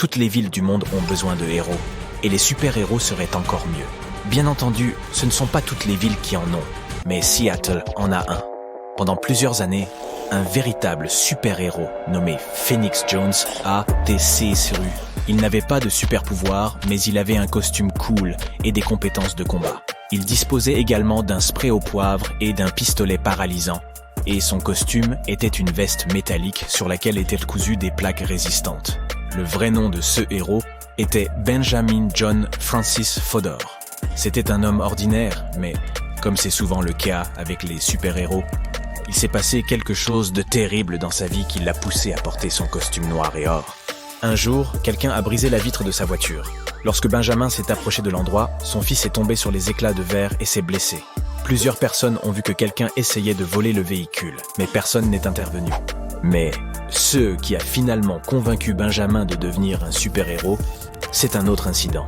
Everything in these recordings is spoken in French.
Toutes les villes du monde ont besoin de héros, et les super-héros seraient encore mieux. Bien entendu, ce ne sont pas toutes les villes qui en ont, mais Seattle en a un. Pendant plusieurs années, un véritable super-héros nommé Phoenix Jones a tessé ses rues. Il n'avait pas de super-pouvoir, mais il avait un costume cool et des compétences de combat. Il disposait également d'un spray au poivre et d'un pistolet paralysant. Et son costume était une veste métallique sur laquelle étaient cousues des plaques résistantes. Le vrai nom de ce héros était Benjamin John Francis Fodor. C'était un homme ordinaire, mais comme c'est souvent le cas avec les super-héros, il s'est passé quelque chose de terrible dans sa vie qui l'a poussé à porter son costume noir et or. Un jour, quelqu'un a brisé la vitre de sa voiture. Lorsque Benjamin s'est approché de l'endroit, son fils est tombé sur les éclats de verre et s'est blessé. Plusieurs personnes ont vu que quelqu'un essayait de voler le véhicule, mais personne n'est intervenu. Mais ce qui a finalement convaincu Benjamin de devenir un super-héros, c'est un autre incident.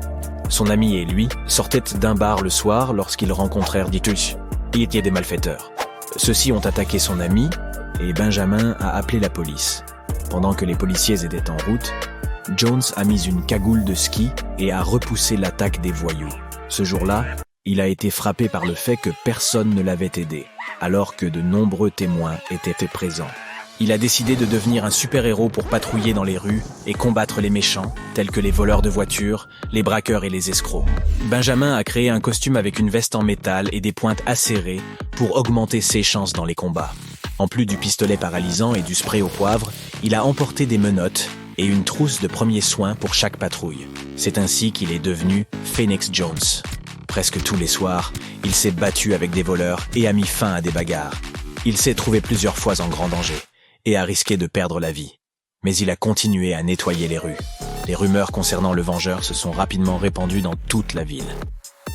Son ami et lui sortaient d'un bar le soir lorsqu'ils rencontrèrent Dietrich. Il était des malfaiteurs. Ceux-ci ont attaqué son ami et Benjamin a appelé la police. Pendant que les policiers étaient en route, Jones a mis une cagoule de ski et a repoussé l'attaque des voyous. Ce jour-là, il a été frappé par le fait que personne ne l'avait aidé, alors que de nombreux témoins étaient présents. Il a décidé de devenir un super-héros pour patrouiller dans les rues et combattre les méchants, tels que les voleurs de voitures, les braqueurs et les escrocs. Benjamin a créé un costume avec une veste en métal et des pointes acérées pour augmenter ses chances dans les combats. En plus du pistolet paralysant et du spray au poivre, il a emporté des menottes et une trousse de premiers soins pour chaque patrouille. C'est ainsi qu'il est devenu Phoenix Jones. Presque tous les soirs, il s'est battu avec des voleurs et a mis fin à des bagarres. Il s'est trouvé plusieurs fois en grand danger et a risqué de perdre la vie. Mais il a continué à nettoyer les rues. Les rumeurs concernant le Vengeur se sont rapidement répandues dans toute la ville.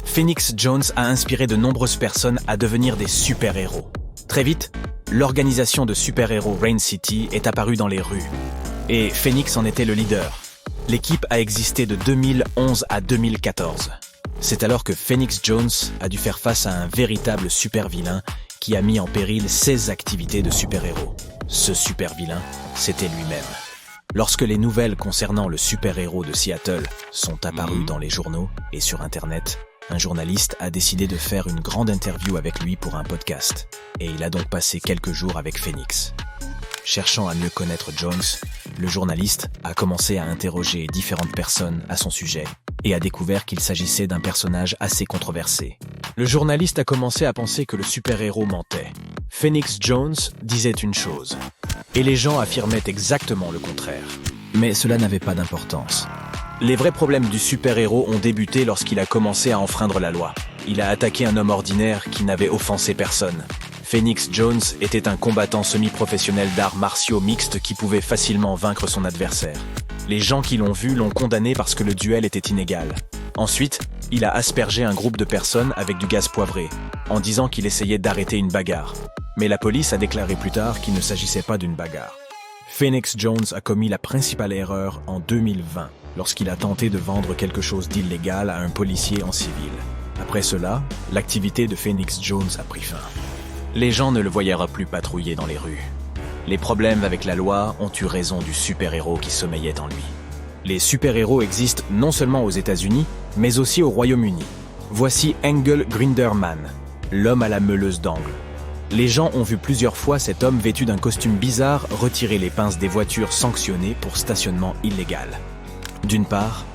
Phoenix Jones a inspiré de nombreuses personnes à devenir des super-héros. Très vite, l'organisation de super-héros Rain City est apparue dans les rues. Et Phoenix en était le leader. L'équipe a existé de 2011 à 2014. C'est alors que Phoenix Jones a dû faire face à un véritable super-vilain qui a mis en péril ses activités de super-héros. Ce super-vilain, c'était lui-même. Lorsque les nouvelles concernant le super-héros de Seattle sont apparues dans les journaux et sur Internet, un journaliste a décidé de faire une grande interview avec lui pour un podcast. Et il a donc passé quelques jours avec Phoenix. Cherchant à mieux connaître Jones, le journaliste a commencé à interroger différentes personnes à son sujet et a découvert qu'il s'agissait d'un personnage assez controversé. Le journaliste a commencé à penser que le super-héros mentait. Phoenix Jones disait une chose, et les gens affirmaient exactement le contraire. Mais cela n'avait pas d'importance. Les vrais problèmes du super-héros ont débuté lorsqu'il a commencé à enfreindre la loi. Il a attaqué un homme ordinaire qui n'avait offensé personne. Phoenix Jones était un combattant semi-professionnel d'arts martiaux mixtes qui pouvait facilement vaincre son adversaire. Les gens qui l'ont vu l'ont condamné parce que le duel était inégal. Ensuite, il a aspergé un groupe de personnes avec du gaz poivré, en disant qu'il essayait d'arrêter une bagarre. Mais la police a déclaré plus tard qu'il ne s'agissait pas d'une bagarre. Phoenix Jones a commis la principale erreur en 2020, lorsqu'il a tenté de vendre quelque chose d'illégal à un policier en civil. Après cela, l'activité de Phoenix Jones a pris fin. Les gens ne le voyaient plus patrouiller dans les rues. Les problèmes avec la loi ont eu raison du super-héros qui sommeillait en lui. Les super-héros existent non seulement aux États-Unis, mais aussi au Royaume-Uni. Voici Engel Grinderman, l'homme à la meuleuse d'angle. Les gens ont vu plusieurs fois cet homme vêtu d'un costume bizarre retirer les pinces des voitures sanctionnées pour stationnement illégal. D'une part,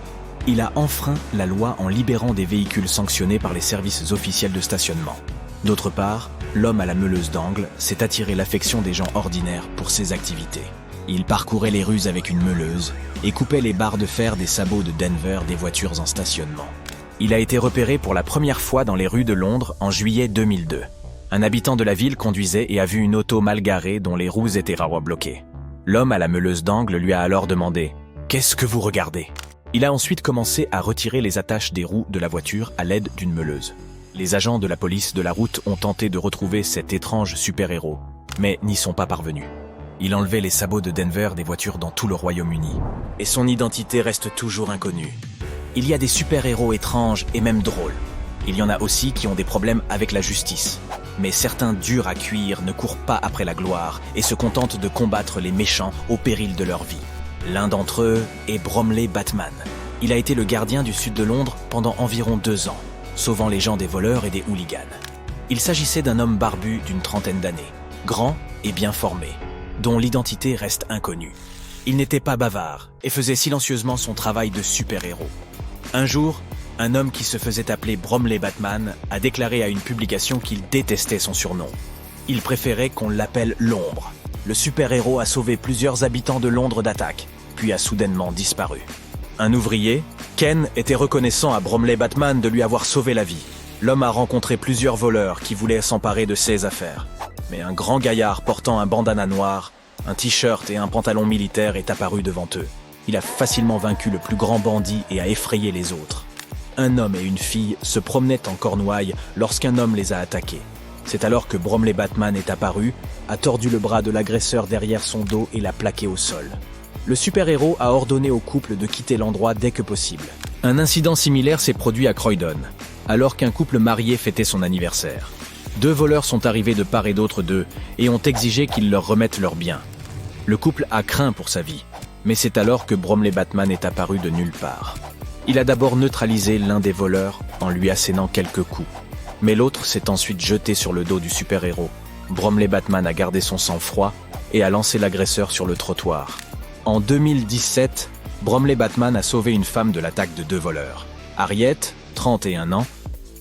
il a enfreint la loi en libérant des véhicules sanctionnés par les services officiels de stationnement. D'autre part, l'homme à la meuleuse d'angle s'est attiré l'affection des gens ordinaires pour ses activités. Il parcourait les rues avec une meuleuse et coupait les barres de fer des sabots de Denver des voitures en stationnement. Il a été repéré pour la première fois dans les rues de Londres en juillet 2002. Un habitant de la ville conduisait et a vu une auto mal garée dont les roues étaient bloquées. L'homme à la meuleuse d'angle lui a alors demandé « Qu'est-ce que vous regardez ?» Il a ensuite commencé à retirer les attaches des roues de la voiture à l'aide d'une meuleuse. Les agents de la police de la route ont tenté de retrouver cet étrange super-héros, mais n'y sont pas parvenus. Il enlevait les sabots de Denver des voitures dans tout le Royaume-Uni, et son identité reste toujours inconnue. Il y a des super-héros étranges et même drôles. Il y en a aussi qui ont des problèmes avec la justice. Mais certains durs à cuire ne courent pas après la gloire et se contentent de combattre les méchants au péril de leur vie. L'un d'entre eux est Bromley Batman. Il a été le gardien du sud de Londres pendant environ 2 ans, sauvant les gens des voleurs et des hooligans. Il s'agissait d'un homme barbu d'une trentaine d'années, grand et bien formé, dont l'identité reste inconnue. Il n'était pas bavard et faisait silencieusement son travail de super-héros. Un jour, un homme qui se faisait appeler Bromley Batman a déclaré à une publication qu'il détestait son surnom. Il préférait qu'on l'appelle l'Ombre. Le super-héros a sauvé plusieurs habitants de Londres d'attaques, puis a soudainement disparu. Un ouvrier, Ken, était reconnaissant à Bromley Batman de lui avoir sauvé la vie. L'homme a rencontré plusieurs voleurs qui voulaient s'emparer de ses affaires. Mais un grand gaillard portant un bandana noir, un t-shirt et un pantalon militaire est apparu devant eux. Il a facilement vaincu le plus grand bandit et a effrayé les autres. Un homme et une fille se promenaient en Cornouailles lorsqu'un homme les a attaqués. C'est alors que Bromley Batman est apparu, a tordu le bras de l'agresseur derrière son dos et l'a plaqué au sol. Le super-héros a ordonné au couple de quitter l'endroit dès que possible. Un incident similaire s'est produit à Croydon, alors qu'un couple marié fêtait son anniversaire. 2 voleurs sont arrivés de part et d'autre d'eux et ont exigé qu'ils leur remettent leurs biens. Le couple a craint pour sa vie, mais c'est alors que Bromley Batman est apparu de nulle part. Il a d'abord neutralisé l'un des voleurs en lui assénant quelques coups. Mais l'autre s'est ensuite jeté sur le dos du super-héros. Bromley Batman a gardé son sang-froid et a lancé l'agresseur sur le trottoir. En 2017, Bromley Batman a sauvé une femme de l'attaque de 2 voleurs. Harriet, 31 ans,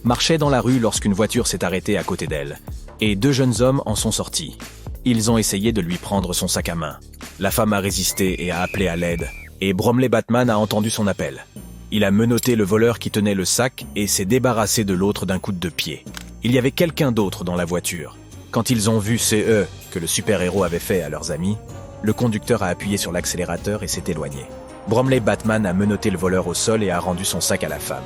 marchait dans la rue lorsqu'une voiture s'est arrêtée à côté d'elle, et 2 jeunes hommes en sont sortis. Ils ont essayé de lui prendre son sac à main. La femme a résisté et a appelé à l'aide, et Bromley Batman a entendu son appel. Il a menotté le voleur qui tenait le sac et s'est débarrassé de l'autre d'un coup de pied. Il y avait quelqu'un d'autre dans la voiture. Quand ils ont vu CE que le super-héros avait fait à leurs amis, le conducteur a appuyé sur l'accélérateur et s'est éloigné. Bromley Batman a menotté le voleur au sol et a rendu son sac à la femme.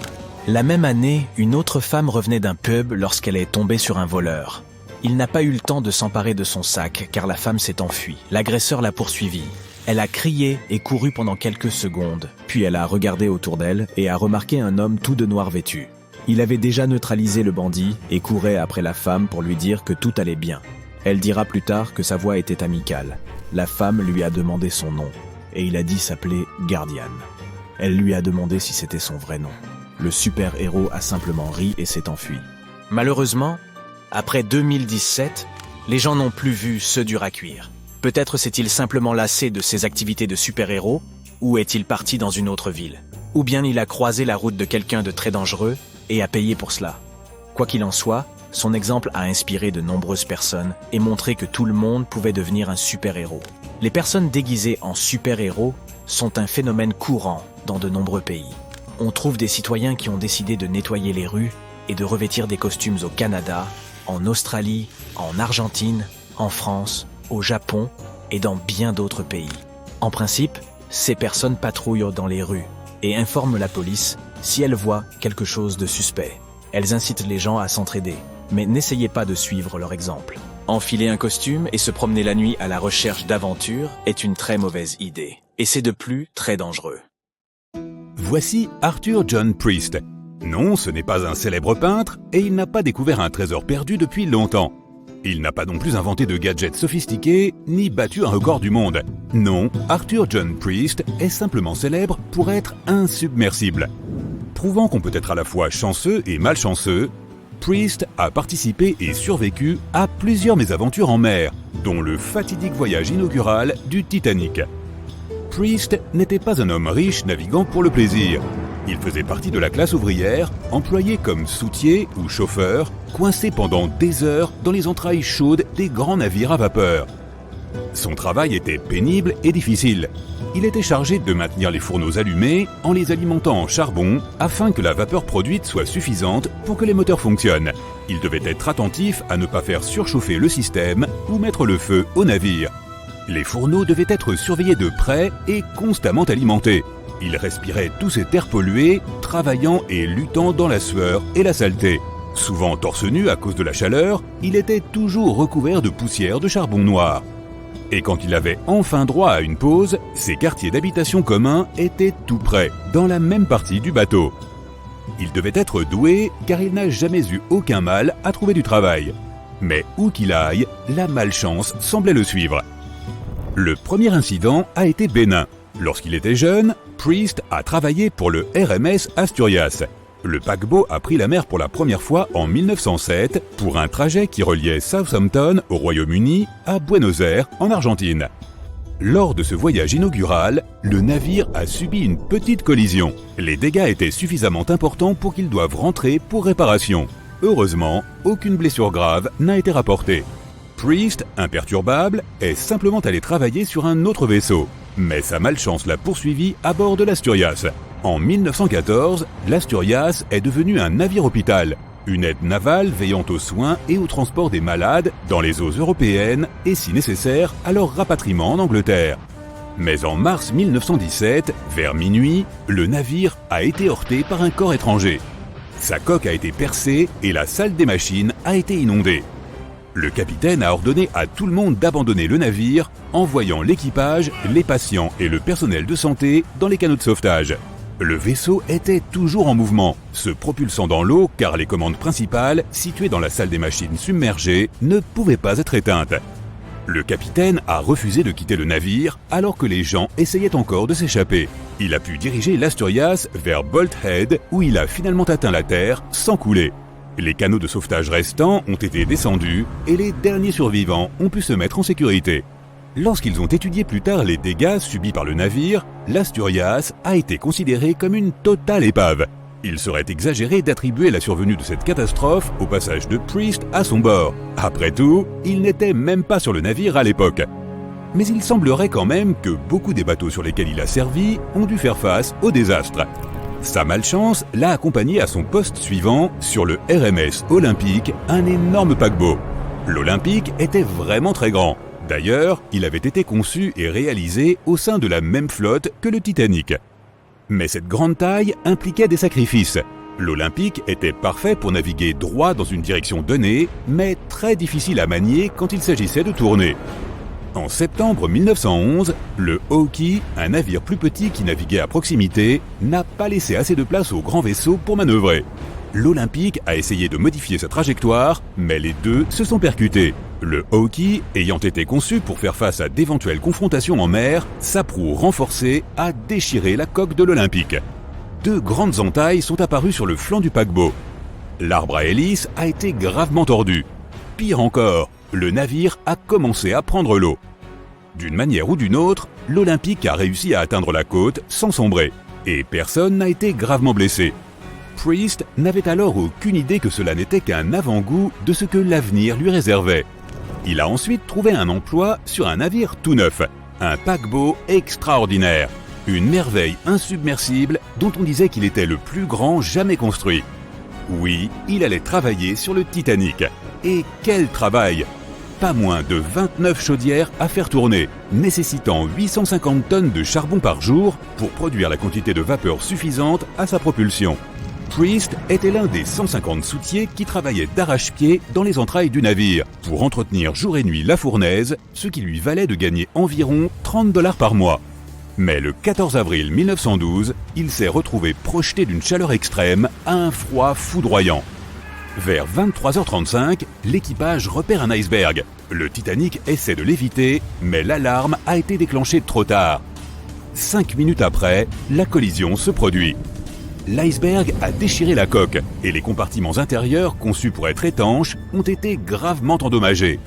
La même année, une autre femme revenait d'un pub lorsqu'elle est tombée sur un voleur. Il n'a pas eu le temps de s'emparer de son sac car la femme s'est enfuie. L'agresseur l'a poursuivie. Elle a crié et couru pendant quelques secondes, puis elle a regardé autour d'elle et a remarqué un homme tout de noir vêtu. Il avait déjà neutralisé le bandit et courait après la femme pour lui dire que tout allait bien. Elle dira plus tard que sa voix était amicale. La femme lui a demandé son nom et il a dit s'appeler Guardian. Elle lui a demandé si c'était son vrai nom. Le super-héros a simplement ri et s'est enfui. Malheureusement, après 2017, les gens n'ont plus vu ce dur à cuire. Peut-être s'est-il simplement lassé de ses activités de super-héros, ou est-il parti dans une autre ville. Ou bien il a croisé la route de quelqu'un de très dangereux et a payé pour cela. Quoi qu'il en soit, son exemple a inspiré de nombreuses personnes et montré que tout le monde pouvait devenir un super-héros. Les personnes déguisées en super-héros sont un phénomène courant dans de nombreux pays. On trouve des citoyens qui ont décidé de nettoyer les rues et de revêtir des costumes au Canada, en Australie, en Argentine, en France, au Japon et dans bien d'autres pays. En principe, ces personnes patrouillent dans les rues et informent la police si elles voient quelque chose de suspect. Elles incitent les gens à s'entraider, mais n'essayez pas de suivre leur exemple. Enfiler un costume et se promener la nuit à la recherche d'aventures est une très mauvaise idée. Et c'est de plus très dangereux. Voici Arthur John Priest. Non, ce n'est pas un célèbre peintre et il n'a pas découvert un trésor perdu depuis longtemps. Il n'a pas non plus inventé de gadgets sophistiqués, ni battu un record du monde. Non, Arthur John Priest est simplement célèbre pour être insubmersible. Prouvant qu'on peut être à la fois chanceux et malchanceux, Priest a participé et survécu à plusieurs mésaventures en mer, dont le fatidique voyage inaugural du Titanic. Priest n'était pas un homme riche naviguant pour le plaisir. Il faisait partie de la classe ouvrière, employé comme soutier ou chauffeur, coincé pendant des heures dans les entrailles chaudes des grands navires à vapeur. Son travail était pénible et difficile. Il était chargé de maintenir les fourneaux allumés en les alimentant en charbon afin que la vapeur produite soit suffisante pour que les moteurs fonctionnent. Il devait être attentif à ne pas faire surchauffer le système ou mettre le feu au navire. Les fourneaux devaient être surveillés de près et constamment alimentés. Il respirait tout cet air pollué, travaillant et luttant dans la sueur et la saleté. Souvent torse nu à cause de la chaleur, il était toujours recouvert de poussière de charbon noir. Et quand il avait enfin droit à une pause, ses quartiers d'habitation communs étaient tout près, dans la même partie du bateau. Il devait être doué car il n'a jamais eu aucun mal à trouver du travail. Mais où qu'il aille, la malchance semblait le suivre. Le premier incident a été bénin. Lorsqu'il était jeune, Priest a travaillé pour le RMS Asturias. Le paquebot a pris la mer pour la première fois en 1907 pour un trajet qui reliait Southampton au Royaume-Uni à Buenos Aires en Argentine. Lors de ce voyage inaugural, le navire a subi une petite collision. Les dégâts étaient suffisamment importants pour qu'ils doivent rentrer pour réparation. Heureusement, aucune blessure grave n'a été rapportée. Priest, imperturbable, est simplement allé travailler sur un autre vaisseau. Mais sa malchance l'a poursuivi à bord de l'Asturias. En 1914, l'Asturias est devenu un navire-hôpital, une aide navale veillant aux soins et au transport des malades dans les eaux européennes et, si nécessaire, à leur rapatriement en Angleterre. Mais en mars 1917, vers minuit, le navire a été heurté par un corps étranger. Sa coque a été percée et la salle des machines a été inondée. Le capitaine a ordonné à tout le monde d'abandonner le navire, envoyant l'équipage, les patients et le personnel de santé dans les canots de sauvetage. Le vaisseau était toujours en mouvement, se propulsant dans l'eau car les commandes principales, situées dans la salle des machines submergées, ne pouvaient pas être éteintes. Le capitaine a refusé de quitter le navire alors que les gens essayaient encore de s'échapper. Il a pu diriger l'Asturias vers Bolt Head où il a finalement atteint la terre sans couler. Les canots de sauvetage restants ont été descendus et les derniers survivants ont pu se mettre en sécurité. Lorsqu'ils ont étudié plus tard les dégâts subis par le navire, l'Asturias a été considéré comme une totale épave. Il serait exagéré d'attribuer la survenue de cette catastrophe au passage de Priest à son bord. Après tout, il n'était même pas sur le navire à l'époque. Mais il semblerait quand même que beaucoup des bateaux sur lesquels il a servi ont dû faire face au désastre. Sa malchance l'a accompagné à son poste suivant sur le RMS Olympique, un énorme paquebot. L'Olympique était vraiment très grand. D'ailleurs, il avait été conçu et réalisé au sein de la même flotte que le Titanic. Mais cette grande taille impliquait des sacrifices. L'Olympique était parfait pour naviguer droit dans une direction donnée, mais très difficile à manier quand il s'agissait de tourner. En septembre 1911, le Hawkey, un navire plus petit qui naviguait à proximité, n'a pas laissé assez de place aux grands vaisseaux pour manœuvrer. L'Olympique a essayé de modifier sa trajectoire, mais les deux se sont percutés. Le Hawkey, ayant été conçu pour faire face à d'éventuelles confrontations en mer, sa proue renforcée a déchiré la coque de l'Olympique. Deux grandes entailles sont apparues sur le flanc du paquebot. L'arbre à hélice a été gravement tordu. Pire encore, le navire a commencé à prendre l'eau. D'une manière ou d'une autre, l'Olympique a réussi à atteindre la côte sans sombrer, et personne n'a été gravement blessé. Priest n'avait alors aucune idée que cela n'était qu'un avant-goût de ce que l'avenir lui réservait. Il a ensuite trouvé un emploi sur un navire tout neuf, un paquebot extraordinaire, une merveille insubmersible dont on disait qu'il était le plus grand jamais construit. Oui, il allait travailler sur le Titanic. Et quel travail! Pas moins de 29 chaudières à faire tourner, nécessitant 850 tonnes de charbon par jour pour produire la quantité de vapeur suffisante à sa propulsion. Priest était l'un des 150 soutiers qui travaillaient d'arrache-pied dans les entrailles du navire pour entretenir jour et nuit la fournaise, ce qui lui valait de gagner environ $30 par mois. Mais le 14 avril 1912, il s'est retrouvé projeté d'une chaleur extrême à un froid foudroyant. Vers 23h35, l'équipage repère un iceberg. Le Titanic essaie de l'éviter, mais l'alarme a été déclenchée trop tard. 5 minutes après, la collision se produit. L'iceberg a déchiré la coque et les compartiments intérieurs conçus pour être étanches ont été gravement endommagés.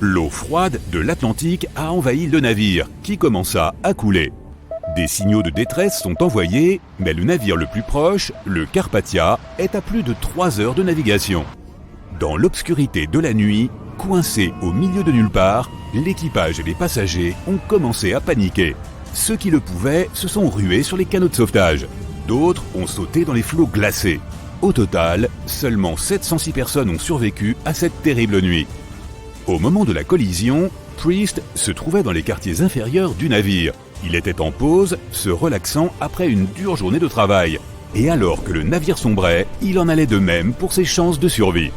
L'eau froide de l'Atlantique a envahi le navire qui commença à couler. Des signaux de détresse sont envoyés, mais le navire le plus proche, le Carpathia, est à plus de 3 heures de navigation. Dans l'obscurité de la nuit, coincé au milieu de nulle part, l'équipage et les passagers ont commencé à paniquer. Ceux qui le pouvaient se sont rués sur les canots de sauvetage. D'autres ont sauté dans les flots glacés. Au total, seulement 706 personnes ont survécu à cette terrible nuit. Au moment de la collision, Priest se trouvait dans les quartiers inférieurs du navire. Il était en pause, se relaxant après une dure journée de travail. Et alors que le navire sombrait, il en allait de même pour ses chances de survie.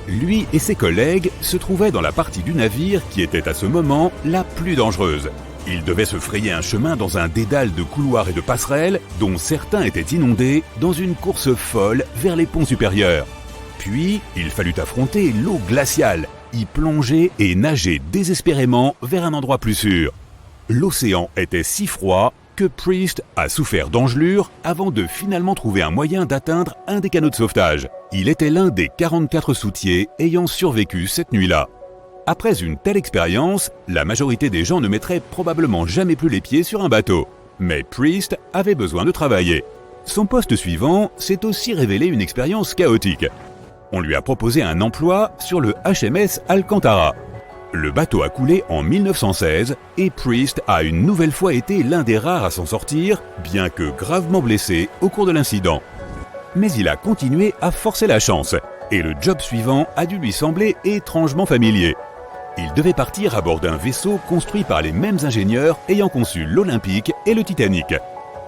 Lui et ses collègues se trouvaient dans la partie du navire qui était à ce moment la plus dangereuse. Ils devaient se frayer un chemin dans un dédale de couloirs et de passerelles, dont certains étaient inondés, dans une course folle vers les ponts supérieurs. Puis, il fallut affronter l'eau glaciale, y plonger et nager désespérément vers un endroit plus sûr. L'océan était si froid que Priest a souffert d'engelures avant de finalement trouver un moyen d'atteindre un des canots de sauvetage. Il était l'un des 44 soutiers ayant survécu cette nuit-là. Après une telle expérience, la majorité des gens ne mettraient probablement jamais plus les pieds sur un bateau. Mais Priest avait besoin de travailler. Son poste suivant s'est aussi révélé une expérience chaotique. On lui a proposé un emploi sur le HMS Alcantara. Le bateau a coulé en 1916 et Priest a une nouvelle fois été l'un des rares à s'en sortir, bien que gravement blessé au cours de l'incident. Mais il a continué à forcer la chance et le job suivant a dû lui sembler étrangement familier. Il devait partir à bord d'un vaisseau construit par les mêmes ingénieurs ayant conçu l'Olympique et le Titanic.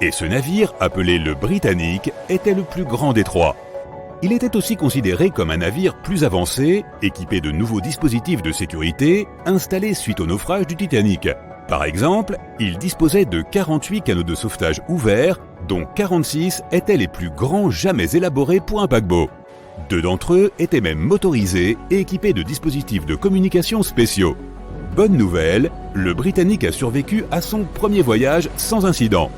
Et ce navire, appelé le Britannic, était le plus grand des trois. Il était aussi considéré comme un navire plus avancé, équipé de nouveaux dispositifs de sécurité installés suite au naufrage du Titanic. Par exemple, il disposait de 48 canaux de sauvetage ouverts, dont 46 étaient les plus grands jamais élaborés pour un paquebot. 2 d'entre eux étaient même motorisés et équipés de dispositifs de communication spéciaux. Bonne nouvelle, le Britannic a survécu à son premier voyage sans incident.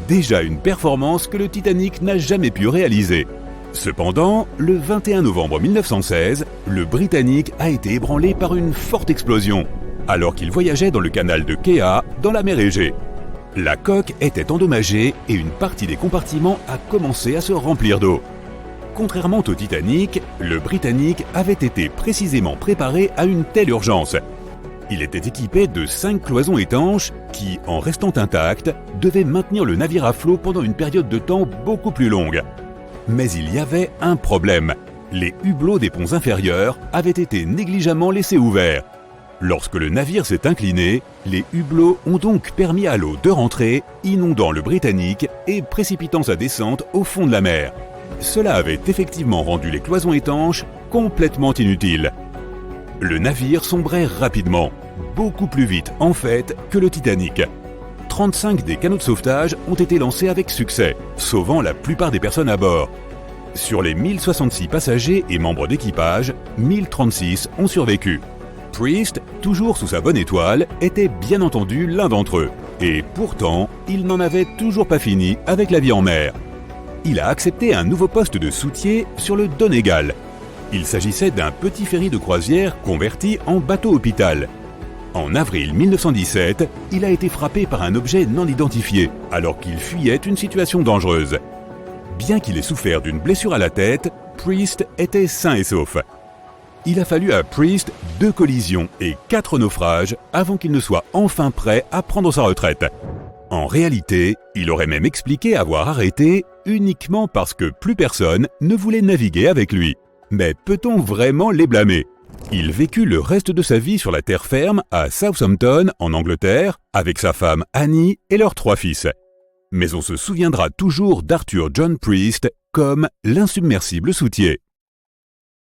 Déjà une performance que le Titanic n'a jamais pu réaliser. Cependant, le 21 novembre 1916, le Britannic a été ébranlé par une forte explosion, alors qu'il voyageait dans le canal de Kea, dans la mer Égée. La coque était endommagée et une partie des compartiments a commencé à se remplir d'eau. Contrairement au Titanic, le Britannic avait été précisément préparé à une telle urgence. Il était équipé de 5 cloisons étanches qui, en restant intactes, devaient maintenir le navire à flot pendant une période de temps beaucoup plus longue. Mais il y avait un problème. Les hublots des ponts inférieurs avaient été négligemment laissés ouverts. Lorsque le navire s'est incliné, les hublots ont donc permis à l'eau de rentrer, inondant le Britannic et précipitant sa descente au fond de la mer. Cela avait effectivement rendu les cloisons étanches complètement inutiles. Le navire sombrait rapidement, beaucoup plus vite en fait que le Titanic. 35 des canots de sauvetage ont été lancés avec succès, sauvant la plupart des personnes à bord. Sur les 1066 passagers et membres d'équipage, 1036 ont survécu. Priest, toujours sous sa bonne étoile, était bien entendu l'un d'entre eux. Et pourtant, il n'en avait toujours pas fini avec la vie en mer. Il a accepté un nouveau poste de soutier sur le Donegal. Il s'agissait d'un petit ferry de croisière converti en bateau-hôpital. En avril 1917, il a été frappé par un objet non identifié, alors qu'il fuyait une situation dangereuse. Bien qu'il ait souffert d'une blessure à la tête, Priest était sain et sauf. Il a fallu à Priest 2 collisions et 4 naufrages avant qu'il ne soit enfin prêt à prendre sa retraite. En réalité, il aurait même expliqué avoir arrêté uniquement parce que plus personne ne voulait naviguer avec lui. Mais peut-on vraiment les blâmer ? Il vécut le reste de sa vie sur la terre ferme à Southampton, en Angleterre, avec sa femme Annie et leurs 3 fils. Mais on se souviendra toujours d'Arthur John Priest comme l'insubmersible soutier.